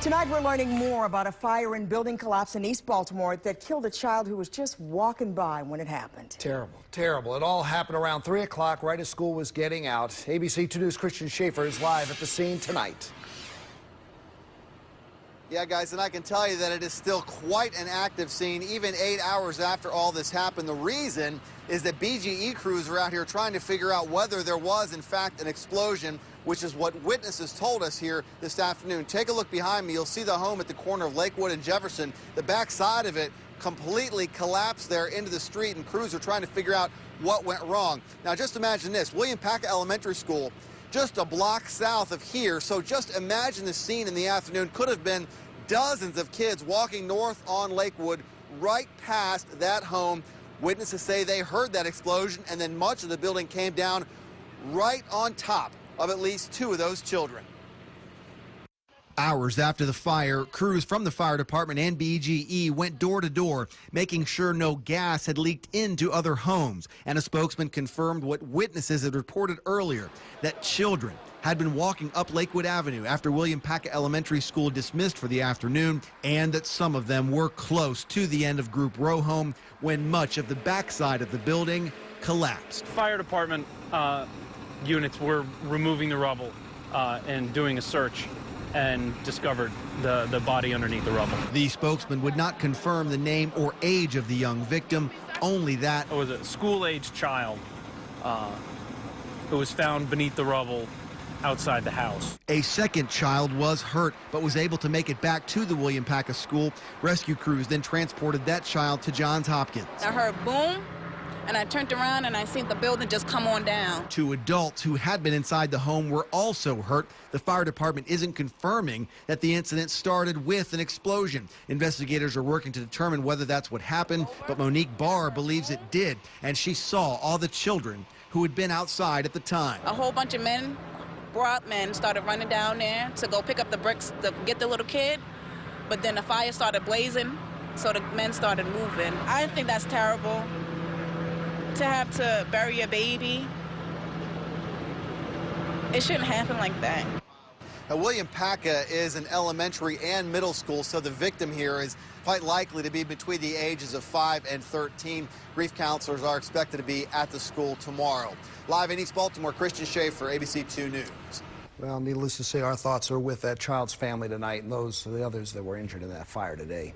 Tonight we're learning more about a fire and building collapse in East Baltimore that killed a child who was just walking by when it happened. Terrible, terrible. It all happened around 3 o'clock right as school was getting out. ABC 2 News' Christian Schaefer is live at the scene tonight. Yeah, guys, and I can tell you that it is still quite an active scene, even 8 hours after all this happened. The reason is that BGE crews are out here trying to figure out whether there was, in fact, an explosion, which is what witnesses told us here this afternoon. Take a look behind me. You'll see the home at the corner of Lakewood and Jefferson. The back side of it completely collapsed there into the street, and crews are trying to figure out what went wrong. Now, just imagine this. William Paca Elementary School, just a block south of here. So just imagine the scene in the afternoon. Could have been dozens of kids walking north on Lakewood right past that home. Witnesses say they heard that explosion, and then much of the building came down right on top of at least 2 of those children. Hours after the fire, crews from the fire department and BGE went door to door, making sure no gas had leaked into other homes. And a spokesman confirmed what witnesses had reported earlier, that children had been walking up Lakewood Avenue after William Paca Elementary School dismissed for the afternoon, and that some of them were close to the end of Group Row home when much of the backside of the building collapsed. Fire department units were removing the rubble and doing a search, and discovered the body underneath the rubble. The spokesman would not confirm the name or age of the young victim, only that it was a school-aged child who was found beneath the rubble outside the house. A second child was hurt, but was able to make it back to the William Paca School. Rescue crews then transported that child to Johns Hopkins. I heard boom, and I turned around and I seen the building just come on down. 2 adults who had been inside the home were also hurt. The fire department isn't confirming that the incident started with an explosion. Investigators are working to determine whether that's what happened, but Monique Barr believes it did, and she saw all the children who had been outside at the time. A whole bunch of men, brought men, started running down there to go pick up the bricks to get the little kid, but then the fire started blazing, so the men started moving. I think that's terrible. To have to bury a baby, it shouldn't happen like that. Now, William Paca is an elementary and middle school, so the victim here is quite likely to be between the ages of 5 and 13. Grief counselors are expected to be at the school tomorrow. Live in East Baltimore, Christian Schaefer, ABC 2 News. Well, needless to say, our thoughts are with that child's family tonight and the others that were injured in that fire today.